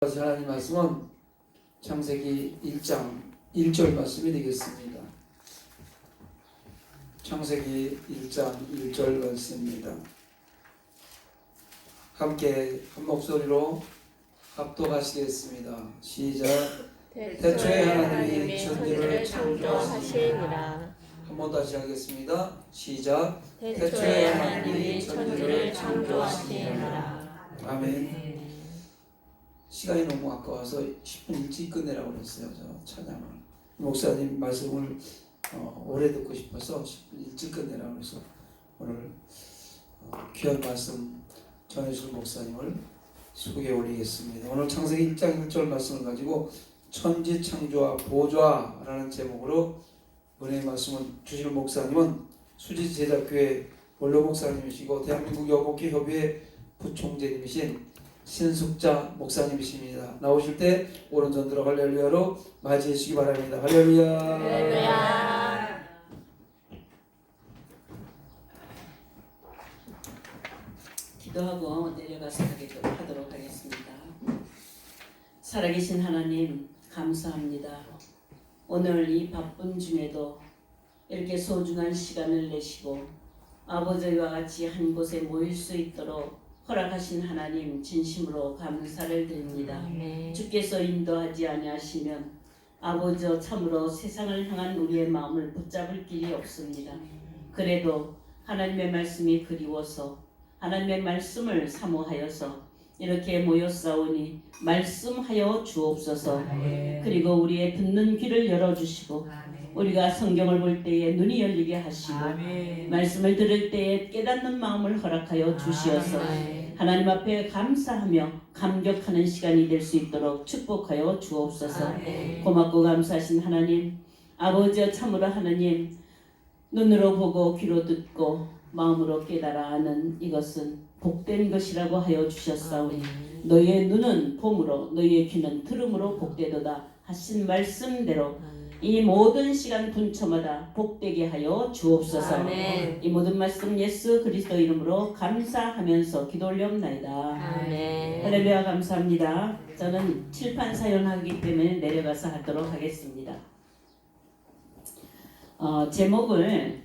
하나님 말씀은 창세기 1장 1절 말씀이 되겠습니다. 창세기 1장 1절 말씀입니다. 함께 한 목소리로 합독하시겠습니다. 시작. 태초에 하나님이 천지를 창조하시니라. 한 번 다시 하겠습니다. 시작. 태초에 하나님이 천지를 창조하시니라. 아멘. 시간이 너무 아까워서 10분 일찍 끝내라고 그랬어요. 저 찬양을. 목사님 말씀을 오래 듣고 싶어서 10분 일찍 끝내라고 해서 오늘 귀한 말씀 전해주신 목사님을 수고에 올리겠습니다. 오늘 창세기 1장 1절 말씀을 가지고 천지 창조와 보좌라는 제목으로 은혜의 말씀을 주시는 목사님은 수지제자교회 원로 목사님이시고 대한민국 여복기 협의회 부총재님이신 신숙자 목사님이십니다. 나오실 때 오른손 들어 할렐루야로 맞이해 주시기 바랍니다. 할렐루야. 할렐루야. 기도하고 내려가서 하도록 하겠습니다. 살아계신 하나님 감사합니다. 오늘 이 바쁜 중에도 이렇게 소중한 시간을 내시고 아버지와 같이 한 곳에 모일 수 있도록 허락하신 하나님 진심으로 감사를 드립니다. 주께서 인도하지 아니하시면 아버지 참으로 세상을 향한 우리의 마음을 붙잡을 길이 없습니다. 그래도 하나님의 말씀이 그리워서 하나님의 말씀을 사모하여서 이렇게 모였사오니 말씀하여 주옵소서. 그리고 우리의 듣는 귀를 열어주시고 우리가 성경을 볼 때에 눈이 열리게 하시고 말씀을 들을 때에 깨닫는 마음을 허락하여 주시어서 하나님 앞에 감사하며 감격하는 시간이 될 수 있도록 축복하여 주옵소서. 고맙고 감사하신 하나님, 아버지 참으로 하나님, 눈으로 보고 귀로 듣고 마음으로 깨달아 아는 이것은 복된 것이라고 하여 주셨사오니 너희의 눈은 봄으로 너희의 귀는 들음으로 복되도다 하신 말씀대로 이 모든 시간 분초마다 복되게 하여 주옵소서. 아멘. 이 모든 말씀 예수 그리스도 이름으로 감사하면서 기도 올려옵나이다. 아멘. 할렐루야. 감사합니다. 저는 칠판 사연하기 때문에 내려가서 하도록 하겠습니다. 제목을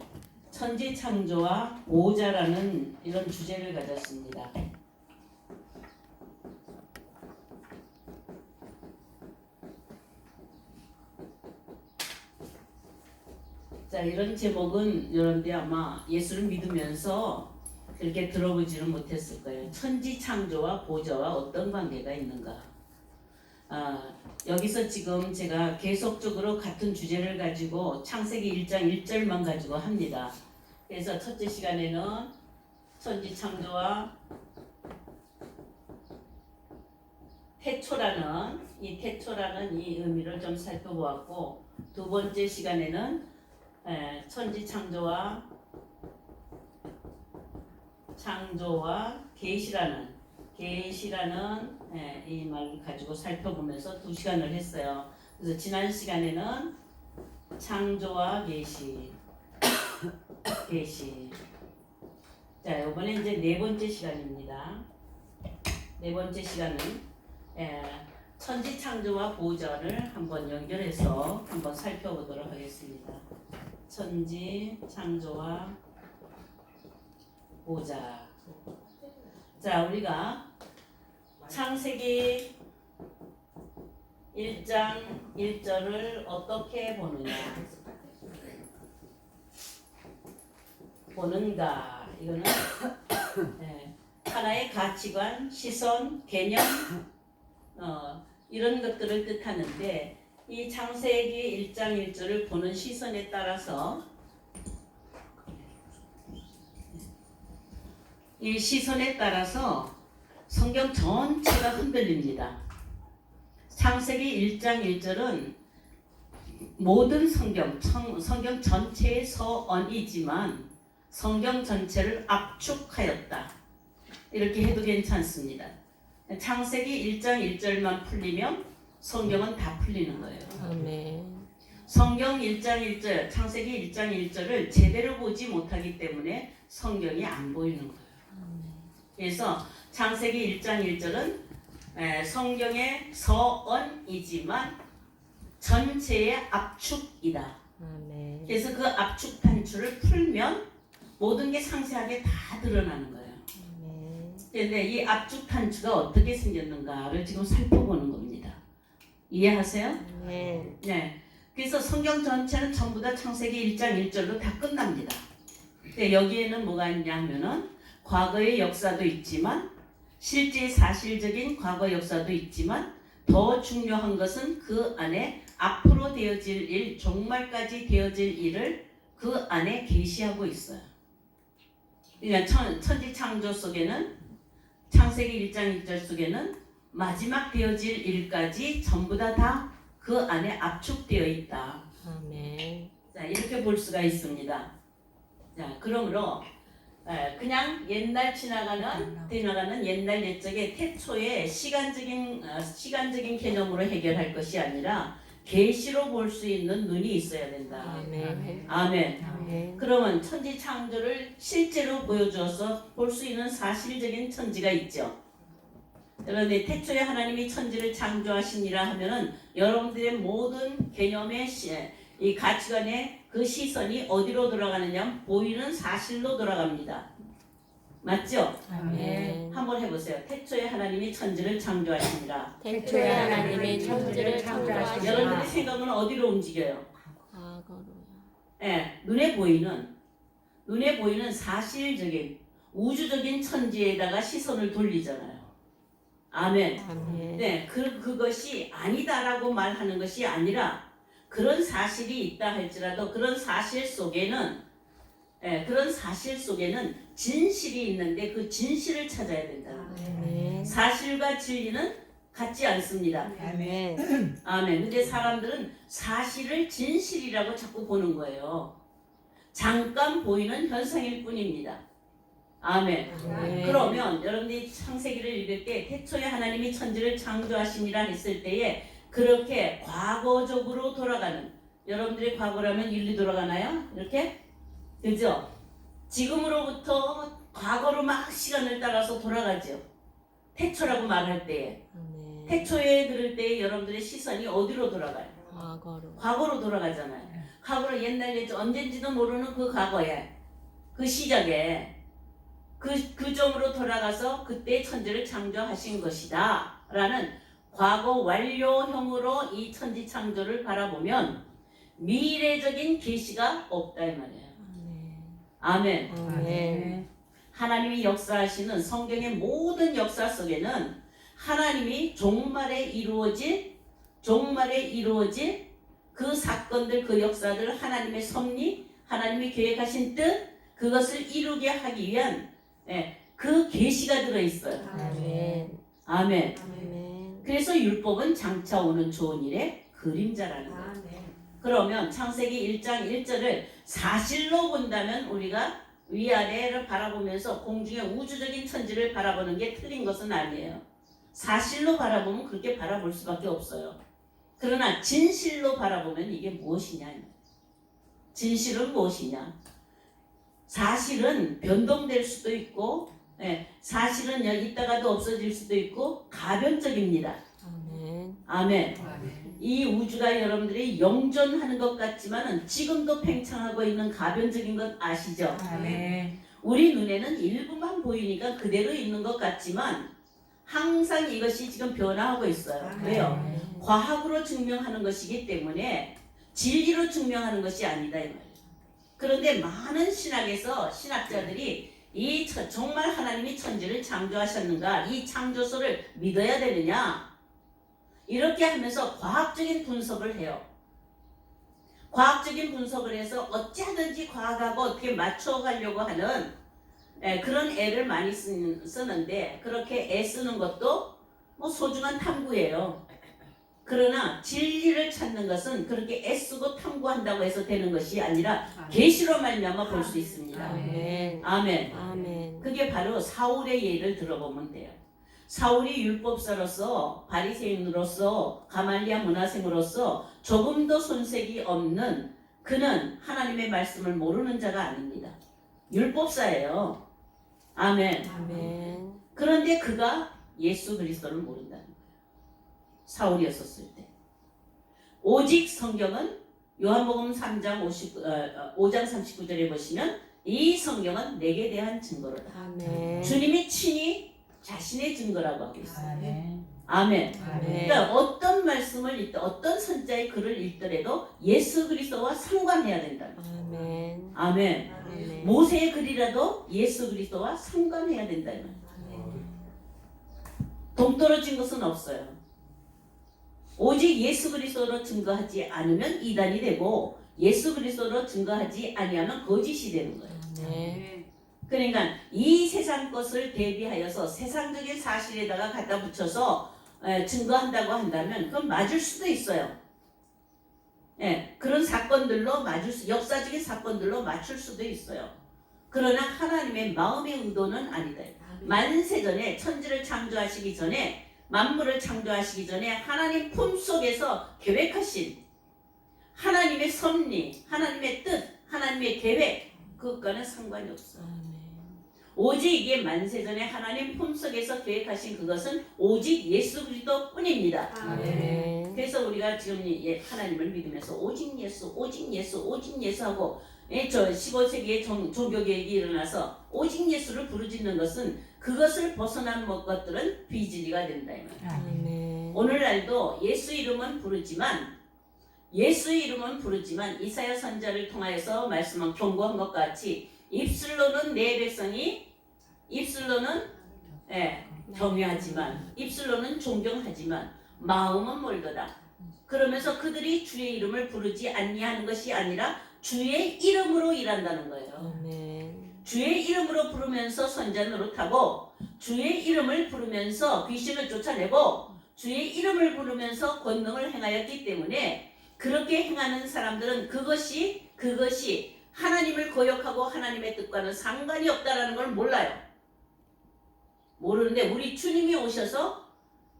천지창조와 보호자라는 이런 주제를 가졌습니다. 자, 이런 제목은 여러분들이 아마 예수를 믿으면서 이렇게 들어보지는 못했을 거예요. 천지창조와 보좌와 어떤 관계가 있는가. 여기서 지금 제가 계속적으로 같은 주제를 가지고 창세기 1장 1절만 가지고 합니다. 그래서 첫째 시간에는 천지창조와 태초라는 이 의미를 좀 살펴보았고, 두 번째 시간에는 천지창조와 계시라는 이 말을 가지고 살펴보면서 2시간을 했어요. 그래서 지난 시간에는 창조와 계시. 자, 이번에 이제 네 번째 시간입니다. 네 번째 시간은 천지창조와 보좌를 한번 연결해서 한번 살펴보도록 하겠습니다. 천지창조와 보좌. 자, 우리가 창세기 1장 1절을 어떻게 보는가. 이거는 하나의 가치관, 시선, 개념 이런 것들을 뜻하는데, 이 창세기 1장 1절을 보는 시선에 따라서 이 시선에 따라서 성경 전체가 흔들립니다. 창세기 1장 1절은 모든 성경 전체의 서언이지만 성경 전체를 압축하였다. 이렇게 해도 괜찮습니다. 창세기 1장 1절만 풀리면 성경은 다 풀리는 거예요. 아멘. 성경 1장 1절, 창세기 1장 1절을 제대로 보지 못하기 때문에 성경이 안 보이는 거예요. 그래서 창세기 1장 1절은 성경의 서언이지만 전체의 압축이다. 아멘. 그래서 그 압축 단추를 풀면 모든 게 상세하게 다 드러나는 거예요. 아멘. 그런데 이 압축 단추가 어떻게 생겼는가를 지금 살펴보는 겁니다. 이해하세요? 아멘. 네. 그래서 성경 전체는 전부 다 창세기 1장 1절로 다 끝납니다. 근데 여기에는 뭐가 있냐 하면은 과거의 역사도 있지만 실제 사실적인 과거 역사도 있지만 더 중요한 것은 그 안에 앞으로 되어질 일, 종말까지 되어질 일을 그 안에 계시하고 있어요. 그러니까 천지 창조 속에는 창세기 1장 1절 속에는 마지막 되어질 일까지 전부 다 그 안에 압축되어 있다. 아멘. 자, 이렇게 볼 수가 있습니다. 자, 그러므로 그냥 옛날 지나가는 옛날 옛적의 태초의 시간적인 개념으로 해결할 것이 아니라 계시로 볼 수 있는 눈이 있어야 된다. 아멘. 아멘. 아멘. 그러면 천지 창조를 실제로 보여주어서 볼 수 있는 사실적인 천지가 있죠. 그런데 태초에 하나님이 천지를 창조하시니라 하면은 여러분들의 모든 개념의 이 가치관의 그 시선이 어디로 돌아가느냐? 보이는 사실로 돌아갑니다. 맞죠? 아멘. 한번 해보세요. 태초에 하나님이 천지를 창조하시니라. 태초에 하나님이 천지를 창조하시니라. 여러분들의 생각은 어디로 움직여요? 과거로요. 네, 눈에 보이는 사실적인 우주적인 천지에다가 시선을 돌리잖아요. 아멘. 아멘. 네, 그것이 아니다라고 말하는 것이 아니라 그런 사실이 있다 할지라도 그런 사실 속에는 진실이 있는데 그 진실을 찾아야 된다. 아멘. 사실과 진리는 같지 않습니다. 아멘. 아멘. 근데 사람들은 사실을 진실이라고 자꾸 보는 거예요. 잠깐 보이는 현상일 뿐입니다. 아멘. 아멘. 그러면 여러분들이 창세기를 읽을 때 태초에 하나님이 천지를 창조하시니라 했을 때에 그렇게 과거적으로 돌아가는, 여러분들이 과거라면 일리 돌아가나요? 이렇게? 그죠? 지금으로부터 과거로 막 시간을 따라서 돌아가죠. 태초라고 말할 때에. 아멘. 태초에 들을 때에 여러분들의 시선이 어디로 돌아가요? 과거로. 과거로 돌아가잖아요. 과거로 옛날 예전 언젠지도 모르는 그 과거에, 그 시작에 그 점으로 돌아가서 그때 천지를 창조하신 것이다 라는 과거 완료형으로 이 천지 창조를 바라보면 미래적인 계시가 없다 이 말이에요. 아멘. 아멘. 하나님이 역사하시는 성경의 모든 역사 속에는 하나님이 종말에 이루어질 그 사건들, 그 역사들, 하나님의 섭리, 하나님이 계획하신 뜻, 그것을 이루게 하기 위한 그 계시가 들어있어요. 아멘. 아멘. 아멘. 그래서 율법은 장차 오는 좋은 일의 그림자라는 거예요. 그러면 창세기 1장 1절을 사실로 본다면 우리가 위아래를 바라보면서 공중의 우주적인 천지를 바라보는 게 틀린 것은 아니에요. 사실로 바라보면 그렇게 바라볼 수밖에 없어요. 그러나 진실로 바라보면 이게 무엇이냐? 진실은 무엇이냐? 사실은 변동될 수도 있고, 사실은 여기 있다가도 없어질 수도 있고 가변적입니다. 아멘. 아멘. 이 우주가 여러분들이 영존하는 것 같지만 지금도 팽창하고 있는 가변적인 것 아시죠? 아멘. 우리 눈에는 일부만 보이니까 그대로 있는 것 같지만 항상 이것이 지금 변화하고 있어요. 왜요? 과학으로 증명하는 것이기 때문에 진리로 증명하는 것이 아니다 이 말이에요. 그런데 많은 신학자들이 정말 하나님이 천지를 창조하셨는가, 이 창조소를 믿어야 되느냐, 이렇게 하면서 과학적인 분석을 해요. 과학적인 분석을 해서 어찌하든지 과학하고 어떻게 맞춰가려고 하는 그런 애를 많이 쓰는데, 그렇게 애쓰는 것도 뭐 소중한 탐구예요. 그러나 진리를 찾는 것은 그렇게 애쓰고 탐구한다고 해서 되는 것이 아니라 계시로 말미암아 볼 수 있습니다. 아멘. 아멘. 아멘. 그게 바로 사울의 예를 들어보면 돼요. 사울이 율법사로서, 바리새인으로서, 가말리아 문화생으로서 조금도 손색이 없는, 그는 하나님의 말씀을 모르는 자가 아닙니다. 율법사예요. 아멘. 아멘. 그런데 그가 예수 그리스도를 모른다는 거예요. 사울이었었을 때. 오직 성경은 요한복음 5장 39절에 보시면 이 성경은 내게 대한 증거로다. 아멘. 주님이 친히 자신의 증거라고 하고 있어요. 아멘. 아멘. 아멘. 그러니까 어떤 말씀을 읽든 어떤 선자의 글을 읽더라도 예수 그리스도와 상관해야 된다. 아멘. 아멘. 아멘. 모세의 글이라도 예수 그리스도와 상관해야 된다. 동떨어진 것은 없어요. 오직 예수 그리스도로 증거하지 않으면 이단이 되고 예수 그리스도로 증거하지 아니하면 거짓이 되는 거예요. 아멘. 그러니까 이 세상 것을 대비하여서 세상적인 사실에다가 갖다 붙여서 증거한다고 한다면 그건 맞을 수도 있어요. 예, 그런 사건들로 역사적인 사건들로 맞출 수도 있어요. 그러나 하나님의 마음의 의도는 아니다. 만세전에 천지를 창조하시기 전에 만물을 창조하시기 전에 하나님 품속에서 계획하신 하나님의 섭리, 하나님의 뜻, 하나님의 계획 그것과는 상관이 없어. 오직 이게 만세전에 하나님 품속에서 계획하신 그것은 오직 예수 그리스도 뿐입니다. 아멘. 그래서 우리가 지금 하나님을 믿으면서 오직 예수, 오직 예수, 오직 예수 하고 저 15세기의 종교개혁이 일어나서 오직 예수를 부르짖는 것은 그것을 벗어난 것들은 비진리가 된다. 이 말이에요. 아멘. 오늘날도 예수 이름은 부르지만 이사야 선지자를 통하여서 말씀한 경고한 것 같이 입술로는 내 백성이 경외하지만 입술로는 존경하지만 마음은 멀도다. 그러면서 그들이 주의 이름을 부르지 아니하는 것이 아니라 주의 이름으로 일한다는 거예요. 아멘. 주의 이름으로 부르면서 선자 노릇하고 주의 이름을 부르면서 귀신을 쫓아내고 주의 이름을 부르면서 권능을 행하였기 때문에 그렇게 행하는 사람들은 그것이 하나님을 거역하고 하나님의 뜻과는 상관이 없다라는 걸 몰라요. 모르는데 우리 주님이 오셔서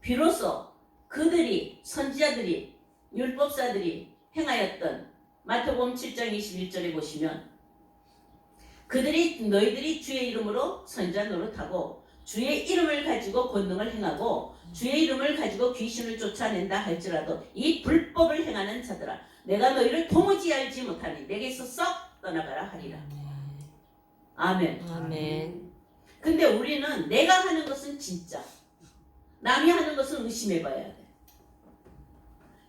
비로소 그들이 선지자들이 율법사들이 행하였던 마태복음 7장 21절에 보시면 너희들이 주의 이름으로 선지자 노릇하고 주의 이름을 가지고 권능을 행하고 주의 이름을 가지고 귀신을 쫓아낸다 할지라도 이 불법을 행하는 자들아 내가 너희를 도무지 알지 못하니 내게서 썩 떠나가라 하리라. 아멘. 아멘. 근데 우리는 내가 하는 것은 진짜 남이 하는 것은 의심해봐야 돼.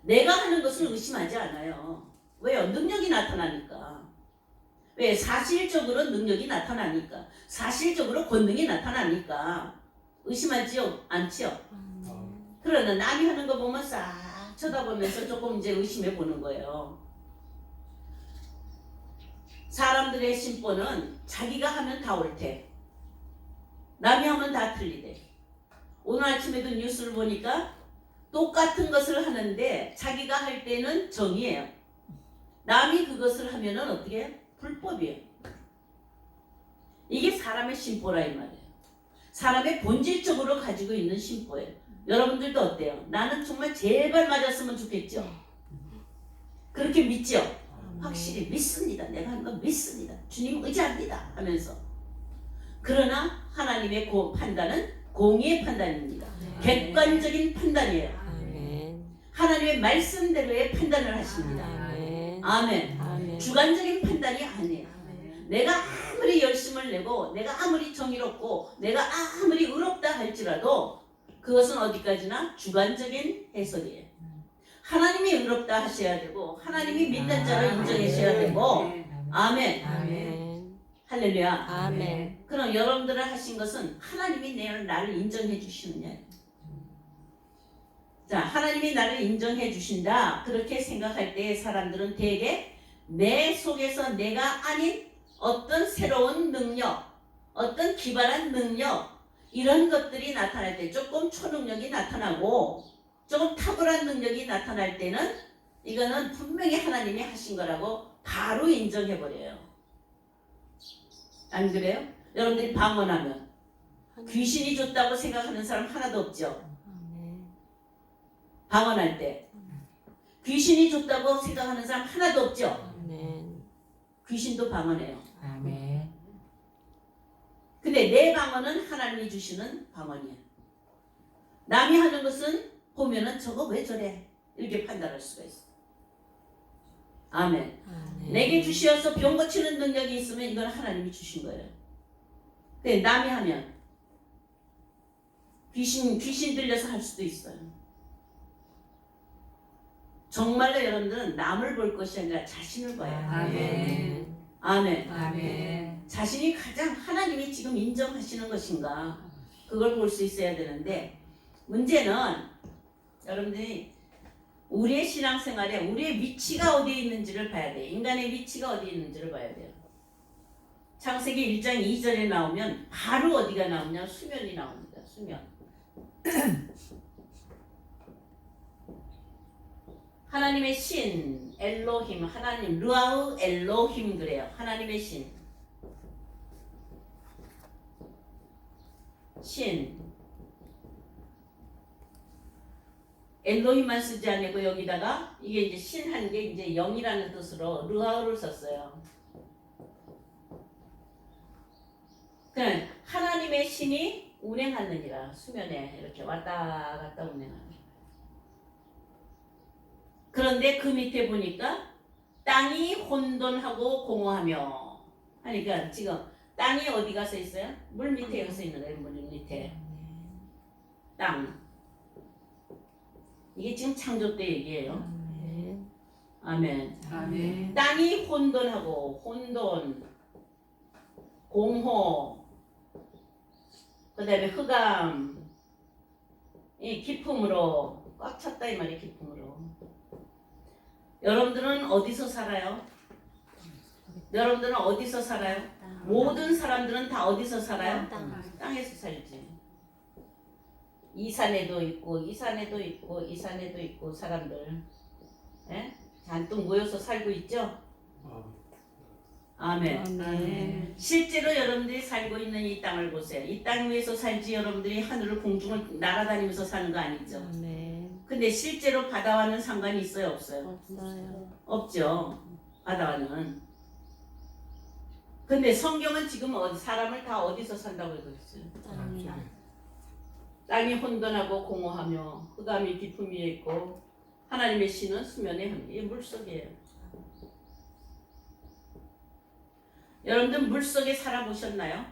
내가 하는 것은 의심하지 않아요. 왜요? 능력이 나타나니까. 왜? 사실적으로 능력이 나타나니까. 사실적으로 권능이 나타나니까. 의심하지요? 않지요? 그러나 남이 하는 거 보면 싹 쳐다보면서 조금 이제 의심해 보는 거예요. 사람들의 심보는 자기가 하면 다 옳대. 남이 하면 다 틀리대. 오늘 아침에도 뉴스를 보니까 똑같은 것을 하는데 자기가 할 때는 정의예요. 남이 그것을 하면은 어떻게 해요? 불법이에요. 이게 사람의 심보라 이 말이에요. 사람의 본질적으로 가지고 있는 심보예요. 여러분들도 어때요? 나는 정말 제발 맞았으면 좋겠죠? 그렇게 믿죠? 확실히 믿습니다. 내가 하는 건 믿습니다. 주님 의지합니다 하면서. 그러나 하나님의 판단은 공의의 판단입니다. 객관적인 판단이에요. 아멘. 하나님의 말씀대로의 판단을 하십니다. 아멘. 아멘. 아멘. 주관적인 판단이 아니에요. 내가 아무리 열심을 내고 내가 아무리 정의롭고 내가 아무리 의롭다 할지라도 그것은 어디까지나 주관적인 해석이에요. 하나님이 의롭다 하셔야 되고 하나님이 믿는 자를 인정하셔야 되고 아멘. 아멘. 할렐루야. 아멘. 그럼 여러분들을 하신 것은 하나님이 나를 인정해 주시느냐. 자, 하나님이 나를 인정해 주신다. 그렇게 생각할 때 사람들은 대개 내 속에서 내가 아닌 어떤 새로운 능력, 어떤 기발한 능력 이런 것들이 나타날 때 조금 초능력이 나타나고 조금 탁월한 능력이 나타날 때는 이거는 분명히 하나님이 하신 거라고 바로 인정해버려요. 안 그래요? 여러분들이 방언하면 귀신이 줬다고 생각하는 사람 하나도 없죠? 아멘. 방언할 때 귀신이 줬다고 생각하는 사람 하나도 없죠? 아멘. 귀신도 방언해요. 아멘. 근데 내 방언은 하나님이 주시는 방언이에요. 남이 하는 것은 보면은 저거 왜 저래? 이렇게 판단할 수가 있어. 아멘. 아멘. 내게 주시어서 병 고치는 능력이 있으면 이건 하나님이 주신 거예요. 근데 남이 하면 귀신 들려서 할 수도 있어요. 정말로 여러분들은 남을 볼 것이 아니라 자신을 봐야 돼요. 아멘. 아멘. 아멘. 자신이 가장 하나님이 지금 인정하시는 것인가 그걸 볼 수 있어야 되는데 문제는 여러분들이 우리의 신앙생활에 우리의 위치가 어디에 있는지를 봐야 돼요. 인간의 위치가 어디에 있는지를 봐야 돼요. 창세기 1장 2절에 나오면 바로 어디가 나오냐? 수면이 나옵니다. 수면. 하나님의 신 엘로힘, 하나님 르아우 엘로힘 그래요. 하나님의 신. 엘로힘만 쓰지 않고 여기다가 이게 이제 신한 게 이제 영이라는 뜻으로 르아우를 썼어요. 그냥 하나님의 신이 운행하느니라. 수면에 이렇게 왔다 갔다 운행하는. 그런데 그 밑에 보니까 땅이 혼돈하고 공허하며 하니까 지금 땅이 어디 가서 있어요? 물 밑에 가서 있는 거예요. 물 밑에. 땅. 이게 지금 창조 때 얘기예요. 아멘. 아멘. 아멘. 땅이 혼돈하고 혼돈, 공허, 그 다음에 흑암, 이 기품으로 꽉 찼다 이 말이에요. 기품으로. 여러분들은 어디서 살아요? 여러분들은 어디서 살아요? 모든 사람들은 다 어디서 살아요? 땅에서 살지. 이 산에도 있고 이 산에도 있고 이 산에도 있고 사람들 예? 잔뜩 모여서 살고 있죠? 아멘. 아멘. 실제로 여러분들이 살고 있는 이 땅을 보세요. 이 땅 위에서 살지 여러분들이 하늘을 공중을 날아다니면서 사는 거 아니죠? 아멘. 근데 실제로 바다와는 상관이 있어요? 없어요? 없어요. 없죠. 바다와는. 근데 성경은 지금 사람을 다 어디서 산다고 그랬어요? 땅이요. 땅이 혼돈하고 공허하며 흑암이 깊음 위에 있고 하나님의 신은 수면에 합니다. 이 물속이에요. 여러분들 물속에 살아보셨나요?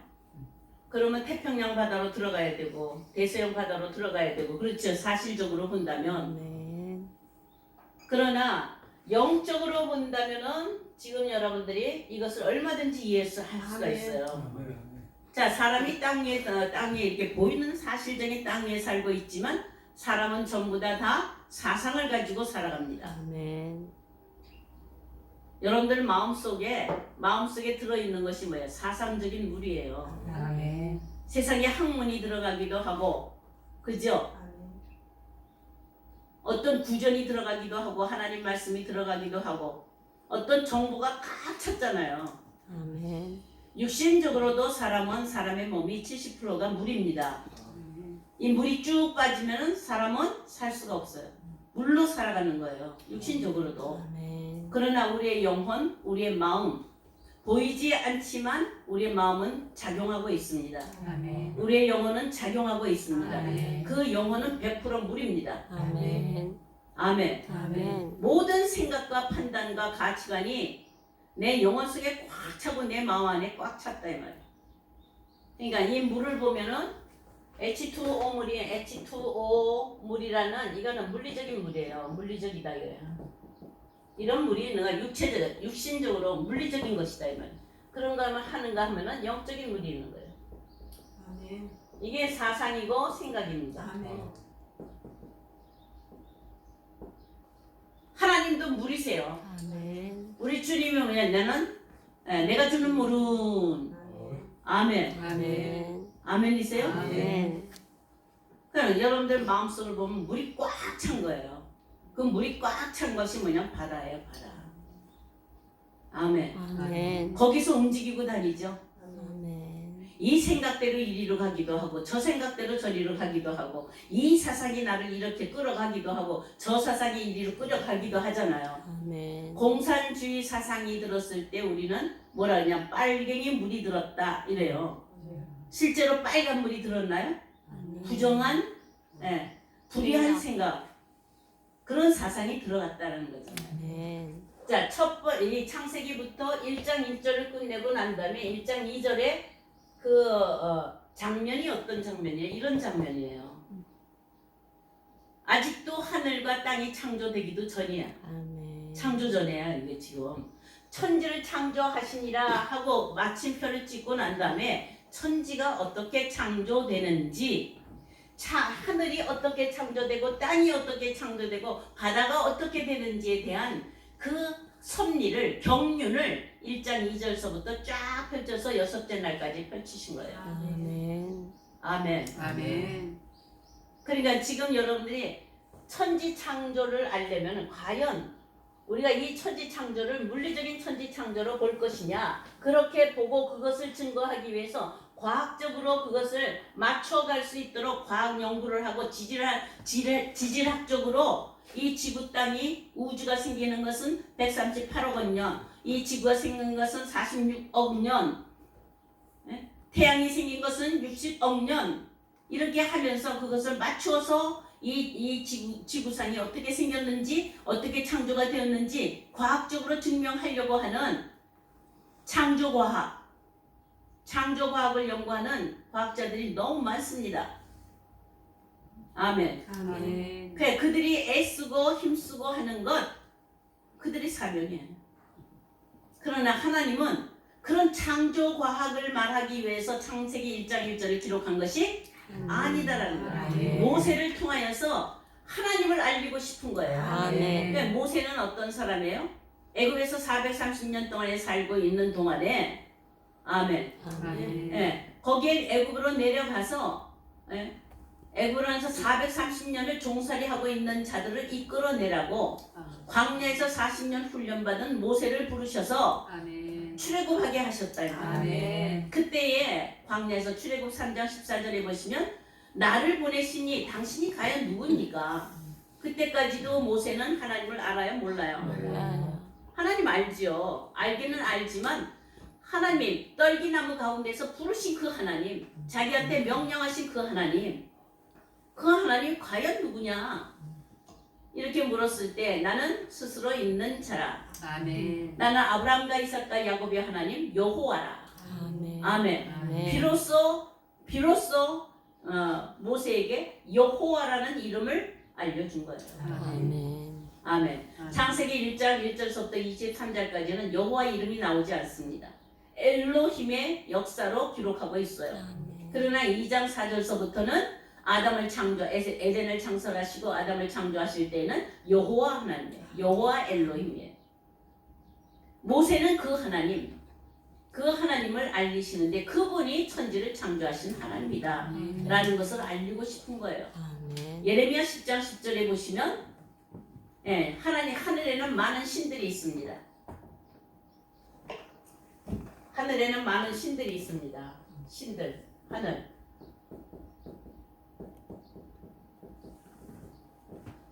그러면 태평양 바다로 들어가야 되고 대서양 바다로 들어가야 되고 그렇죠. 사실적으로 본다면. 아멘. 그러나 영적으로 본다면은 지금 여러분들이 이것을 얼마든지 이해할 수가 있어요. 자, 사람이 땅 위에 이렇게 보이는 사실적인 땅 위에 살고 있지만 사람은 전부 다 사상을 가지고 살아갑니다. 아멘. 여러분들 마음속에 들어있는 것이 뭐예요? 사상적인 물이에요. 아멘. 세상에 학문이 들어가기도 하고, 그죠? 어떤 구전이 들어가기도 하고, 하나님 말씀이 들어가기도 하고, 어떤 정보가 꽉 찼잖아요. 아멘. 육신적으로도 사람의 몸이 70%가 물입니다. 이 물이 쭉 빠지면 사람은 살 수가 없어요. 물로 살아가는 거예요. 육신적으로도. 아멘. 그러나 우리의 영혼, 우리의 마음 보이지 않지만 우리의 마음은 작용하고 있습니다. 아멘. 우리의 영혼은 작용하고 있습니다. 아멘. 그 영혼은 100% 물입니다. 아멘. 아멘. 아멘. 모든 생각과 판단과 가치관이 내 영혼 속에 꽉 차고 내 마음 안에 꽉 찼다 이 말이에요. 그러니까 이 물을 보면은 H2O 물이라는 이거는 물리적인 물이에요. 물리적이다 이거예요. 이런 물이 내가 육신적으로 물리적인 것이다 이 말이에요. 그런 거 하는가 하면은 영적인 물이 있는 거예요. 아멘. 이게 사상이고 생각입니다. 아멘. 하나님도 물이세요. 아멘. 우리 주님이 뭐냐? 내가 주는 물은 아멘. 아멘. 아멘이세요? 아멘. 그럼 여러분들 마음속을 보면 물이 꽉 찬 거예요. 그 물이 꽉 찬 것이 뭐냐? 바다예요, 바다. 아멘. 아멘. 거기서 움직이고 다니죠. 아멘. 이 생각대로 이리로 가기도 하고 저 생각대로 저리로 가기도 하고 이 사상이 나를 이렇게 끌어가기도 하고 저 사상이 이리로 끌어가기도 하잖아요. 아멘. 공산주의 사상이 들었을 때 우리는 뭐라 그러냐? 빨갱이 물이 들었다 이래요. 실제로 빨간 물이 들었나요? 아멘. 부정한, 불의한 생각, 그런 사상이 들어갔다는 거죠. 아멘. 자, 이 창세기부터 1장 1절을 끝내고 난 다음에 1장 2절에 그 장면이 어떤 장면이에요? 이런 장면이에요. 아직도 하늘과 땅이 창조되기도 전이야. 아멘. 창조 전에야 이게 지금 천지를 창조하시니라 하고 마침표를 찍고 난 다음에 천지가 어떻게 창조되는지, 하늘이 어떻게 창조되고 땅이 어떻게 창조되고 바다가 어떻게 되는지에 대한 그 섭리를, 경륜을 1장 2절서부터 쫙 펼쳐서 6째 날까지 펼치신 거예요. 아멘. 아멘. 아멘. 그러니까 지금 여러분들이 천지 창조를 알려면 과연 우리가 이 천지 창조를 물리적인 천지 창조로 볼 것이냐, 그렇게 보고 그것을 증거하기 위해서 과학적으로 그것을 맞춰갈 수 있도록 과학 연구를 하고 지질학적으로 이 지구 땅이 우주가 생기는 것은 138억 년, 이 지구가 생기는 것은 46억 년, 태양이 생긴 것은 60억 년, 이렇게 하면서 그것을 맞추어서 이 지구상이 어떻게 생겼는지, 어떻게 창조가 되었는지 과학적으로 증명하려고 하는 창조과학을 연구하는 과학자들이 너무 많습니다. 아멘. 아멘. 그래, 그들이 애쓰고 힘쓰고 하는 것, 그들의 사명이에요. 그러나 하나님은 그런 창조과학을 말하기 위해서 창세기 1장 1절을 기록한 것이 아니다라는 거예요. 아멘. 모세를 통하여서 하나님을 알리고 싶은 거예요. 아멘. 그러니까 모세는 어떤 사람이에요? 애굽에서 430년 동안에 살고 있는 동안에, 아멘. 아멘. 예, 거기에 애굽으로 내려가서, 애굽으로서 430년을 종살이하고 있는 자들을 이끌어내라고 광야에서 40년 훈련받은 모세를 부르셔서 아멘. 출애굽하게 하셨다. 아멘. 그때에 광야에서 출애굽 3장 14절에 보시면 나를 보내시니 당신이 과연 누굽니까? 그때까지도 모세는 하나님을 알아요? 몰라요? 몰라요. 하나님 알지요. 알기는 알지만 하나님, 떨기나무 가운데서 부르신 그 하나님, 자기한테 명령하신 그 하나님, 그 하나님 과연 누구냐? 이렇게 물었을 때 나는 스스로 있는 자라. 아멘. 나는 아브라함과 이삭과 야곱의 하나님 여호와라. 아멘. 아멘. 아멘. 비로소 모세에게 여호와라는 이름을 알려준 거예요. 아멘. 아멘. 창세기 1장 1절부터 23절까지는 여호와의 이름이 나오지 않습니다. 엘로힘의 역사로 기록하고 있어요. 아멘. 그러나 2장 4절서부터는 아담을 에덴을 창설하시고 아담을 창조하실 때는 여호와 하나님이에요. 여호와 엘로힘이에요. 모세는 그 하나님을 알리시는데 그분이 천지를 창조하신 하나님이다 라는 것을 알리고 싶은 거예요. 아멘. 예레미야 10장 10절에 보시면 하늘에는 많은 신들이 있습니다. 하늘에는 많은 신들이 있습니다. 신들, 하늘.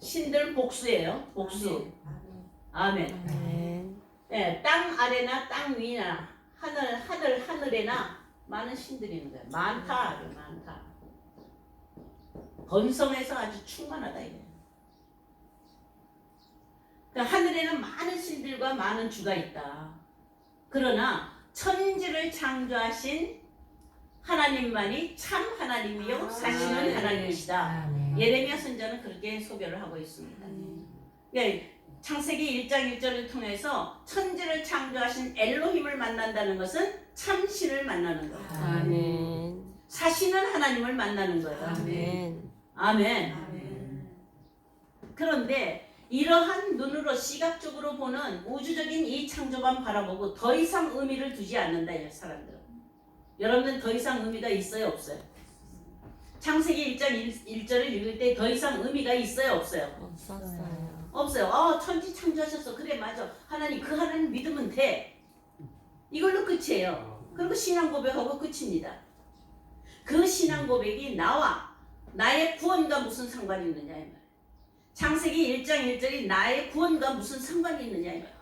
신들 복수예요. 복수. 아멘. 아멘. 땅 아래나 땅 위나 하늘에나 많은 신들이 있는 거예요. 많다. 번성해서 아주 충만하다 이거예요. 그러니까 하늘에는 많은 신들과 많은 주가 있다. 그러나 천지를 창조하신 하나님만이 참 하나님이요 사실은 하나님이시다. 예레미야 선지자는 그렇게 소개를 하고 있습니다. 그러니까 창세기 1장 1절을 통해서 천지를 창조하신 엘로힘을 만난다는 것은 참신을 만나는 거예요. 아멘. 사시는 하나님을 만나는 거예요. 아멘. 아멘. 그런데 이러한 눈으로 시각적으로 보는 우주적인 이 창조만 바라보고 더 이상 의미를 두지 않는다 이 사람들은. 여러분은 더 이상 의미가 있어요 없어요? 창세기 1장 1절을 읽을 때 더 이상 의미가 있어요 없어요? 없었어요. 없어요. 천지 창조하셨어. 그래 맞아. 하나님 그 하나님 믿으면 돼. 이걸로 끝이에요. 그리고 신앙 고백하고 끝입니다. 그 신앙 고백이 나의 구원과 무슨 상관이 있느냐 이 말. 창세기 1장 1절이 나의 구원과 무슨 상관이 있느냐 이 말.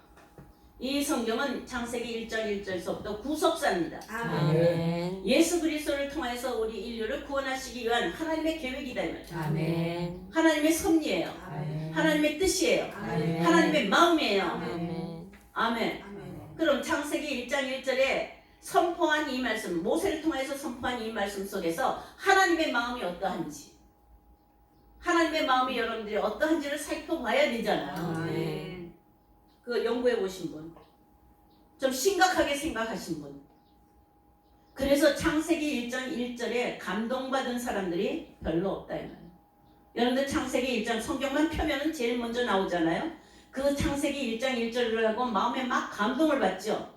이 성경은 창세기 1장 1절서부터 구속사입니다. 아멘. 예수 그리스도를 통해서 우리 인류를 구원하시기 위한 하나님의 계획이다 이 말이죠. 아멘. 하나님의 섭리예요. 하나님의 뜻이에요. 하나님의 마음이에요. 아멘. 아멘. 그럼 창세기 1장 1절에 선포한 이 말씀, 모세를 통해서 선포한 이 말씀 속에서 하나님의 마음이 어떠한지, 하나님의 마음이 여러분들이 어떠한지를 살펴봐야 되잖아요. 그 연구해 보신 분, 좀 심각하게 생각하신 분. 그래서 창세기 1장 1절에 감동받은 사람들이 별로 없다 이 말이에요. 여러분들 창세기 1장 성경만 펴면은 제일 먼저 나오잖아요. 그 창세기 1장 1절을 하고 마음에 막 감동을 받죠.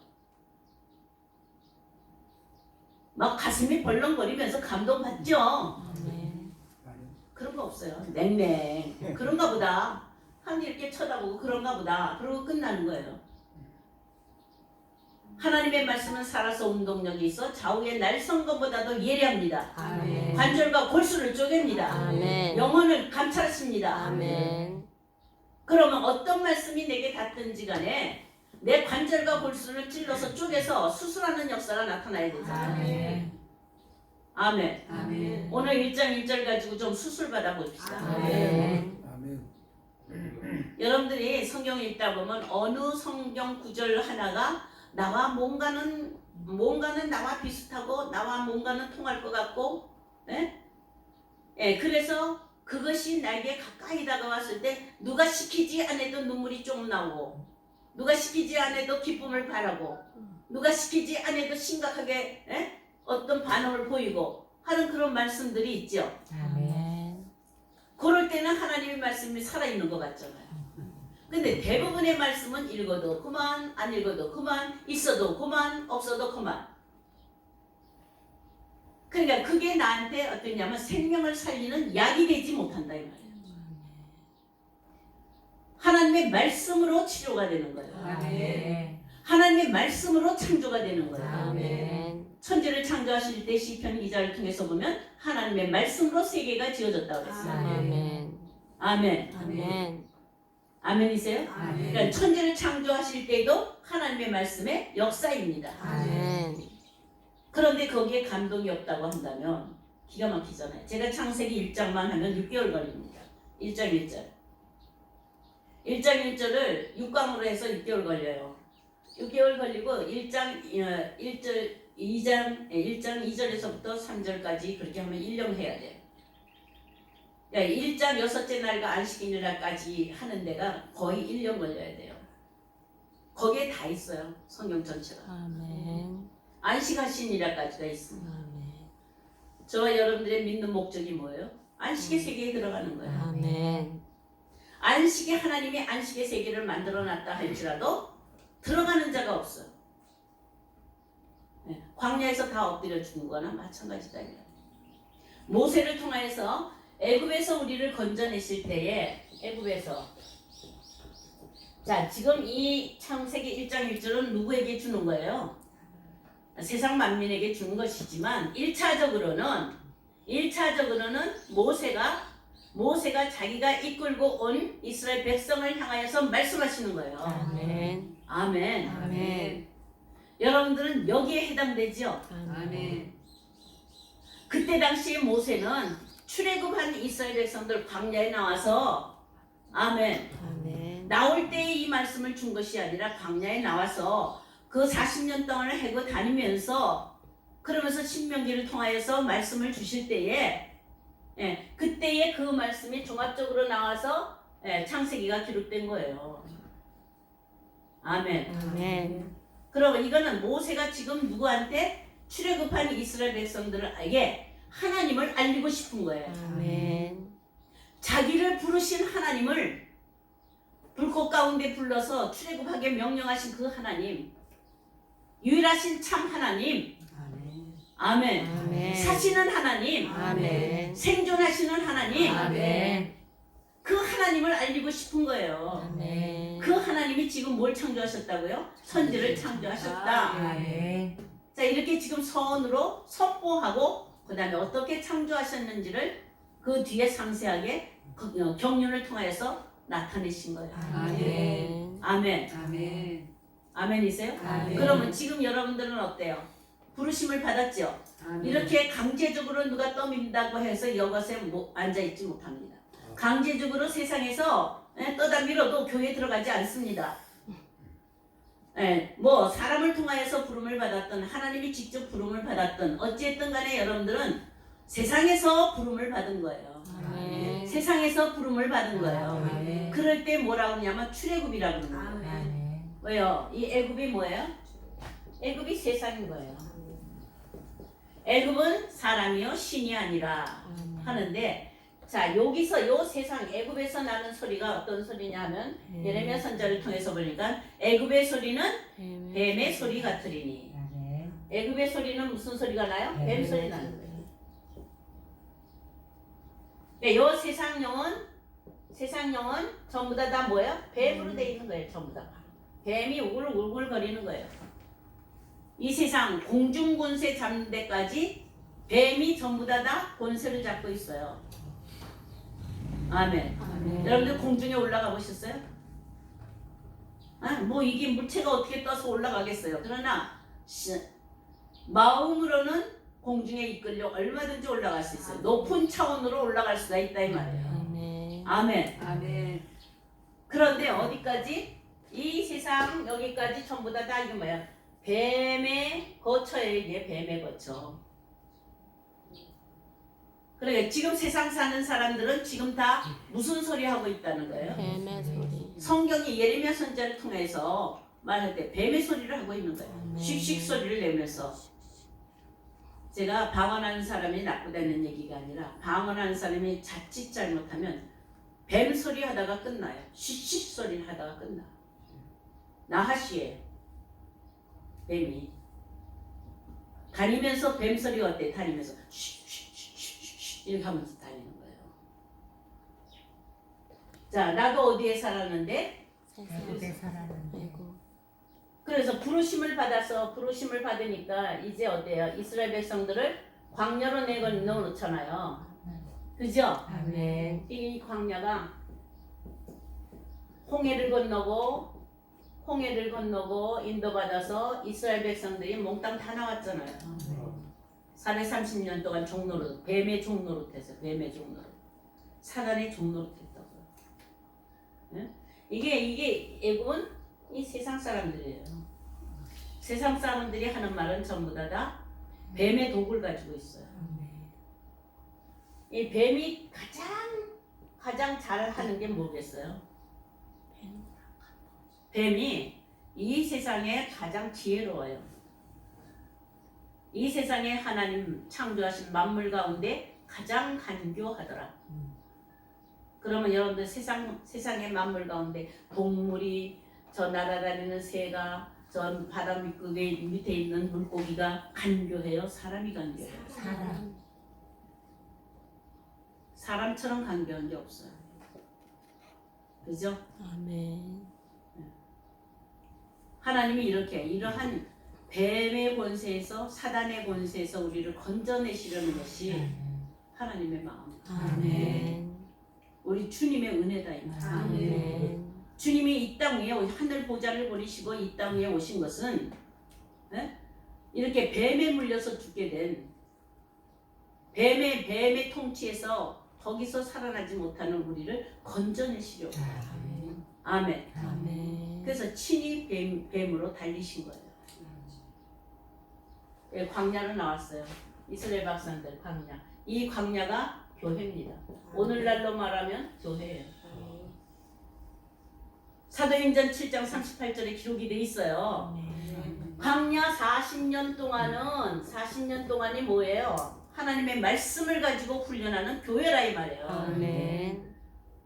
막 가슴이 벌렁거리면서 감동받죠. 아멘. 그런 거 없어요. 냉랭. 그런가 보다. 하나님 이렇게 쳐다보고 그런가 보다. 그러고 끝나는 거예요. 하나님의 말씀은 살아서 운동력이 있어 좌우의 날선 것보다도 예리합니다. 아멘. 관절과 골수를 쪼갭니다. 아멘. 영혼을 감찰하십니다. 아멘. 그러면 어떤 말씀이 내게 닿든지 간에 내 관절과 골수를 찔러서 쪼개서 수술하는 역사가 나타나야 되잖아요. 아멘. 오늘 1장 1절 가지고 좀 수술 받아봅시다. 아멘. 아멘. 여러분들이 성경 읽다 보면 어느 성경 구절 하나가 나와 뭔가는 나와 비슷하고 나와 뭔가는 통할 것 같고, 그래서 그것이 나에게 가까이 다가왔을 때 누가 시키지 않아도 눈물이 좀 나오고, 누가 시키지 않아도 기쁨을 바라고, 누가 시키지 않아도 심각하게 어떤 반응을 보이고 하는 그런 말씀들이 있죠. 아멘. 그럴 때는 하나님의 말씀이 살아있는 것 같잖아요. 근데 대부분의 말씀은 읽어도 그만, 안 읽어도 그만, 있어도 그만, 없어도 그만. 그러니까 그게 나한테 어떠냐면 생명을 살리는 약이 되지 못한다 이 말이에요. 하나님의 말씀으로 치료가 되는 거예요. 하나님의 말씀으로 창조가 되는 거예요. 아멘. 천지를 창조하실 때 시편 기자를 통해서 보면 하나님의 말씀으로 세계가 지어졌다고 그랬어요. 아멘. 아멘. 아멘. 아멘이세요? 그러니까 천지를 창조하실 때도 하나님의 말씀의 역사입니다. 아멘. 그런데 거기에 감동이 없다고 한다면 기가 막히잖아요. 제가 창세기 1장만 하면 6개월 걸립니다. 1장 1절. 1장 1절을 6강으로 해서 6개월 걸려요. 6개월 걸리고 1장 2절에서부터 3절까지 그렇게 하면 1년 해야 돼요. 그러니까 1장 6째 날과 안식일 날까지 하는 데가 거의 1년 걸려야 돼요. 거기에 다 있어요. 성경 전체가. 아멘. 안식하신 일날까지가 있습니다. 아멘. 저와 여러분들의 믿는 목적이 뭐예요? 안식의 세계에 들어가는 거예요. 아멘. 안식에 하나님이 안식의 세계를 만들어놨다 할지라도 들어가는 자가 없어요. 광야에서 다 엎드려 죽는 거나 마찬가지다. 모세를 통하여서 애굽에서 우리를 건져내실 때에 애굽에서 자 지금 이 창세기 1장 1절은 누구에게 주는 거예요? 세상 만민에게 주는 것이지만 1차적으로는 모세가 자기가 이끌고 온 이스라엘 백성을 향하여서 말씀하시는 거예요. 아멘. 아멘. 아멘. 여러분들은 여기에 해당되죠? 아멘. 그때 당시에 모세는 출애굽한 이스라엘 백성들 광야에 나와서 아멘. 아멘. 나올 때에 이 말씀을 준 것이 아니라 광야에 나와서 그 40년 동안을 해고 다니면서 그러면서 신명기를 통하여서 말씀을 주실 때에 그때의 그 말씀이 종합적으로 나와서 창세기가 기록된 거예요. 아멘. 아멘. 그러면 이거는 모세가 지금 누구한테 출애굽한 이스라엘 백성들에게 하나님을 알리고 싶은 거예요. 아멘. 자기를 부르신 하나님을 불꽃 가운데 불러서 출애굽하게 명령하신 그 하나님, 유일하신 참 하나님, 아멘. 아멘. 사시는 하나님, 아멘. 생존하시는 하나님, 아멘. 그 하나님을 알리고 싶은 거예요. 아멘. 그 하나님이 지금 뭘 창조하셨다고요? 천지를 창조하셨다. 아멘. 자, 이렇게 지금 서언으로 선포하고 그 다음에 어떻게 창조하셨는지를 그 뒤에 상세하게 경륜을 통해서 나타내신 거예요. 아멘. 아멘. 아멘. 아멘이세요? 아멘. 그러면 지금 여러분들은 어때요? 부르심을 받았죠? 아멘. 이렇게 강제적으로 누가 떠민다고 해서 이것에 앉아있지 못합니다. 강제적으로 세상에서 떠다 밀어도 교회에 들어가지 않습니다. 뭐 사람을 통하여서 부름을 받았던 하나님이 직접 부름을 받았던 어찌했든 간에 여러분들은 세상에서 부름을 받은 거예요. 아멘. 세상에서 부름을 받은 거예요. 아멘. 그럴 때 뭐라고 하냐면 출애굽이라고 그러는 거예요. 아멘. 왜요? 이 애굽이 뭐예요? 애굽이 세상인 거예요. 애굽은 사람이요 신이 아니라 하는데, 자 여기서 요 세상 애굽에서 나는 소리가 어떤 소리냐 하면 예레미야 선지자를 통해서 보니까 애굽의 소리는 뱀의 소리 같으리니. 애굽의 소리는 무슨 소리가 나요? 뱀 소리 나는 거예요. 네, 요 세상 영은 전부 다 뭐예요? 뱀으로 돼 있는 거예요. 전부 다 뱀이 우글우글 거리는 거예요. 이 세상 공중 권세 잡는 데까지 뱀이 전부 다 권세를 잡고 있어요. 아멘. 아멘. 여러분들 공중에 올라가 보셨어요? 뭐 이게 물체가 어떻게 떠서 올라가겠어요. 그러나 마음으로는 공중에 이끌려 얼마든지 올라갈 수 있어요. 높은 차원으로 올라갈 수가 있다 이 말이에요. 아멘. 아멘. 아멘. 그런데 어디까지? 이 세상 여기까지 전부 다 이게 뭐야? 뱀의 거처예요. 이게 뱀의 거처. 그러니까 지금 세상 사는 사람들은 지금 다 무슨 소리 하고 있다는 거예요? 뱀의 소리. 성경이 예레미야 선지자를 통해서 말할 때 뱀의 소리를 하고 있는 거예요. 아멘. 씩씩 소리를 내면서. 제가 방언하는 사람이 나쁘다는 얘기가 아니라 방언하는 사람이 자칫 잘못하면 뱀 소리 하다가 끝나요. 씩씩 소리를 하다가 끝나. 나하시에 뱀이 다니면서 뱀 소리가 어때? 다니면서 씩씩씩씩 이렇게 하면서 다니는 거예요. 자, 나도 어디에 살았는데? 세상에 살았는데. 그래서 부르심을 받으니까 이제 어때요? 이스라엘 백성들을 광야로 내놓잖아요. 그죠? 아멘. 이 광야가 홍해를 건너고 인도받아서 이스라엘 백성들이 몽땅 다 나왔잖아요. 430년 동안 종노릇, 뱀의 종노릇했어요. 뱀의 종노릇. 사단의 종노릇했다고요. 예? 이게 애굽은 이 세상 사람들이에요. 세상 사람들이 하는 말은 전부 다 뱀의 독을 가지고 있어요. 이 뱀이 가장 잘하는 게 뭐겠어요? 뱀이 이 세상에 가장 지혜로워요. 이 세상에 하나님 창조하신 만물 가운데 가장 간교하더라. 그러면 여러분들 세상의 만물 가운데 동물이, 저 날아다니는 새가, 저 바다 밑에 있는 물고기가 간교해요? 사람이 간교해요? 사람처럼 간교한 게 없어요. 그죠? 아멘. 하나님이 이러한 뱀의 권세에서, 사단의 권세에서 우리를 건져내시려는 것이 하나님의 마음. 아멘. 우리 주님의 은혜다 이 말. 아멘. 주님이 이 땅 위에 하늘 보좌를 버리시고 이 땅 위에 오신 것은 이렇게 뱀에 물려서 죽게 된 뱀의 통치에서 거기서 살아나지 못하는 우리를 건져내시려고. 아멘. 아멘. 그래서 친히 뱀으로 달리신 거예요. 예, 광야로 나왔어요. 이스라엘 백성들 광야. 이 광야가 교회입니다. 오늘날로 말하면 교회예요. 사도행전 7장 38절에 기록이 돼 있어요. 광야 40년 동안이 뭐예요? 하나님의 말씀을 가지고 훈련하는 교회라 이 말이에요. 아멘.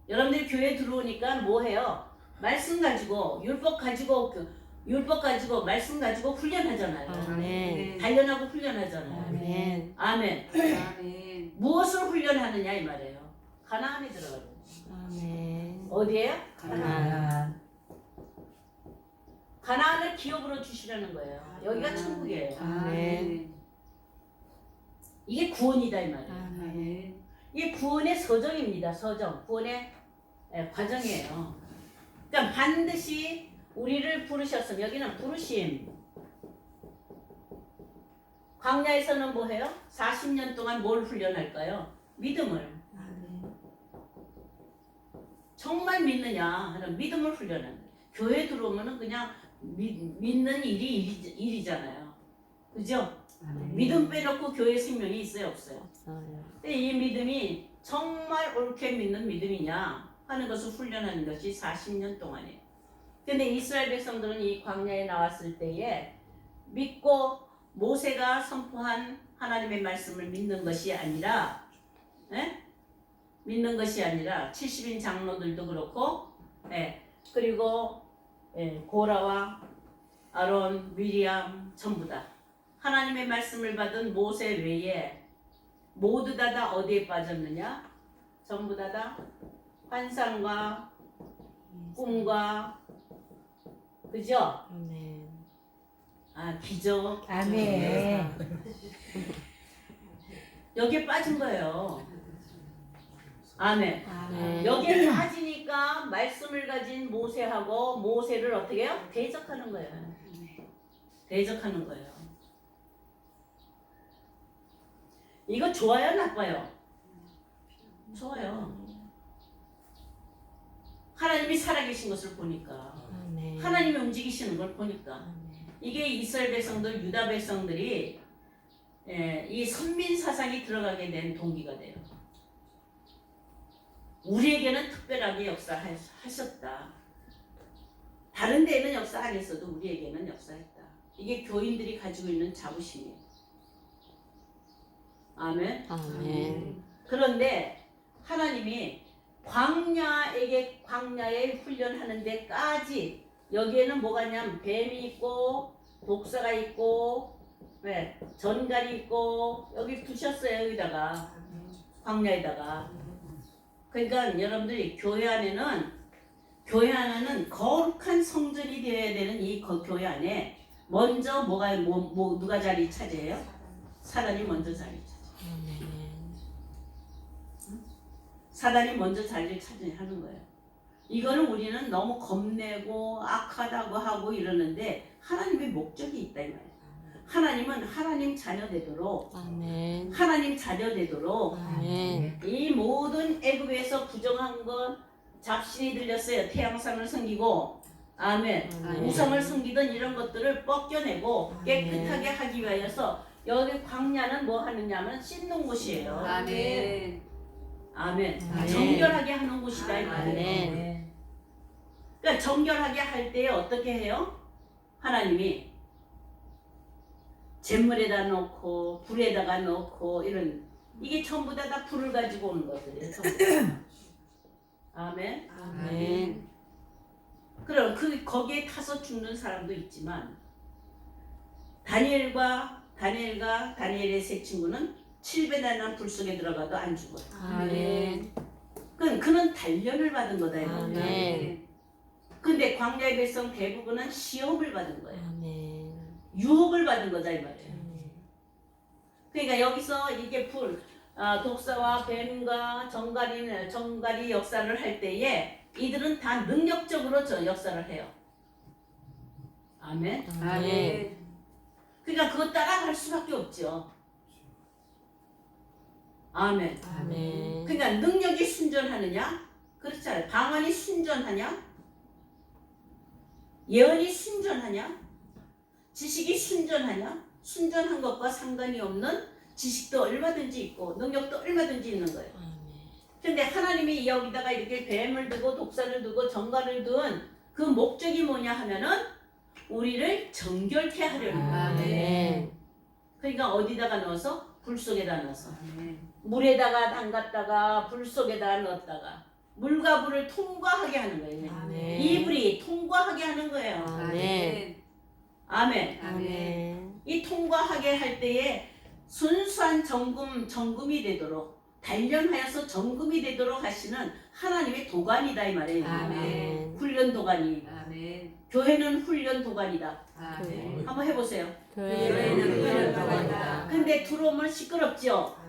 여러분들이 교회 들어오니까 뭐 해요? 말씀 가지고 율법 가지고 말씀 가지고 훈련하잖아요. 아멘. 단련하고 훈련하잖아요. 아멘. 아멘. 아멘. 무엇을 훈련하느냐 이 말이에요. 가나안에 들어가요. 아멘. 어디에요? 가나안. 가나안을 기업으로 주시려는 거예요. 여기가 천국이에요. 아멘. 이게 구원이다 이 말이에요. 아멘. 이게 구원의 서정입니다. 서정. 구원의 과정이에요. 그러니까 반드시 우리를 부르셨음. 여기는 부르심. 광야에서는 뭐 해요? 40년 동안 뭘 훈련할까요? 믿음을. 정말 믿느냐 하는 믿음을 훈련하는 거예요. 교회 들어오면은 그냥 믿는 일이잖아요. 그죠? 믿음 빼놓고 교회 생명이 있어요, 없어요? 없어요. 근데 이 믿음이 정말 옳게 믿는 믿음이냐 하는 것을 훈련하는 것이 40년 동안이에요. 근데 이스라엘 백성들은 이 광야에 나왔을 때에 믿고 모세가 선포한 하나님의 말씀을 믿는 것이 아니라, 믿는 것이 아니라 70인 장로들도 그렇고, 그리고 고라와 아론, 미리암 전부 다 하나님의 말씀을 받은 모세 외에 모두 다 어디에 빠졌느냐? 전부 다 환상과 꿈과, 그죠? 아멘. 기적, 아멘. 여기에 빠진 거예요. 아멘. 아멘. 여기에 빠지니까 말씀을 가진 모세하고 모세를 어떻게 해요? 대적하는 거예요. 대적하는 거예요. 이거 좋아요, 나빠요? 좋아요. 하나님이 살아계신 것을 보니까, 아멘. 하나님이 움직이시는 걸 보니까, 아멘. 이게 이스라엘 백성들, 유다 백성들이 이 선민 사상이 들어가게 된 동기가 돼요. 우리에게는 특별하게 역사하셨다. 다른 데는 역사 안 했어도 우리에게는 역사했다. 이게 교인들이 가지고 있는 자부심이에요. 아멘. 아멘. 그런데 하나님이 광야에 훈련하는 데까지, 여기에는 뭐가 있냐면 뱀이 있고 독사가 있고 전갈이 있고 여기 두셨어요. 여기다가 광야에다가. 그러니까 여러분들이 교회 안에는 거룩한 성전이 되어야 되는 이 교회 안에 먼저 누가 자리 차지해요? 사단이 먼저 자리 차지. 아멘. 사단이 먼저 자리를 차지하는 거예요. 이거는 우리는 너무 겁내고 악하다고 하고 이러는데 하나님의 목적이 있다 이 말이에요. 하나님은 하나님 자녀 되도록, 아멘. 하나님 자녀 되도록 아멘. 이 모든 애굽에서 부정한 것, 잡신이 들렸어요. 태양상을 섬기고, 아멘. 아멘. 우상을 섬기던 이런 것들을 벗겨내고 아멘. 깨끗하게 하기 위하여서 여기 광야는 뭐 하느냐면 씻는 곳이에요. 아멘. 아멘. 아멘. 정결하게 하는 곳이다 이 말이에요. 아멘. 그러니까 정결하게 할 때 어떻게 해요? 하나님이 잿물에다 넣고 불에다가 넣고 이런, 이게 전부 다 불을 가지고 오는 것들이에요. 전부 다. 아멘. 아멘. 그럼 거기에 타서 죽는 사람도 있지만 다니엘의 세 친구는 7배나 난 불 속에 들어가도 안 죽어요. 아멘. 그는 단련을 받은 거다. 아멘. 근데 광야의 백성 대부분은 시험을 받은 거예요. 아멘. 유혹을 받은 거다 이 말이에요. 아멘. 그러니까 여기서 이게 독사와 뱀과 정갈이 역사를 할 때에 이들은 다 능력적으로 저 역사를 해요. 아멘. 아멘. 그러니까 그거 따라갈 수밖에 없죠. 아멘. 아멘. 그러니까 능력이 순전하느냐? 그렇잖아요. 방언이 순전하냐? 예언이 순전하냐? 지식이 순전하냐? 순전한 것과 상관이 없는 지식도 얼마든지 있고 능력도 얼마든지 있는 거예요. 아멘. 근데 하나님이 여기다가 이렇게 뱀을 두고 독사를 두고 정갈을 둔 그 목적이 뭐냐 하면은 우리를 정결케 하려는 거예요. 아멘. 그러니까 어디다가 넣어서? 불 속에다 넣어서. 아멘. 물에다가 담갔다가 불 속에다 넣었다가 물과 불을 통과하게 하는 거예요. 아멘. 이 불이 통과하게 하는 거예요. 아멘. 아멘. 아멘. 이 통과하게 할 때에 순수한 정금이 되도록, 단련하여서 정금이 되도록 하시는 하나님의 도관이다 이 말이에요. 아멘. 훈련 도관이. 아멘. 교회는 훈련 도관이다. 아멘. 한번 해보세요. 교회는 훈련 도관이다. 근데 들어오면 시끄럽죠?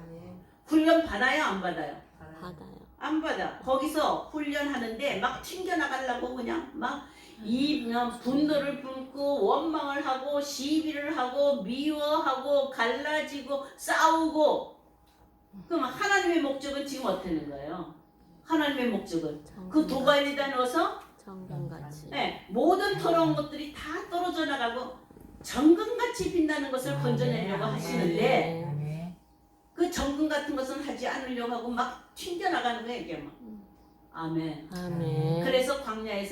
훈련 받아요 안 받아요? 받아요. 안 받아. 거기서 훈련하는데 막 튕겨나가려고 그냥 막 이 분노를 품고 원망을 하고 시비를 하고 미워하고 갈라지고 싸우고, 그럼 하나님의 목적은 지금 어떻게 되는 거예요? 하나님의 목적은 그 도가니에다 넣어서 정금같이. 네, 모든 더러운 것들이 다 떨어져 나가고 정금같이 빛나는 것을 건져내려고 하시는데, 아멘. 그 정금 같은 것은 하지 않으려고 하고 막 튕겨나가는 거예요, 이게 막. 아멘. 아멘. 그래서 광야에서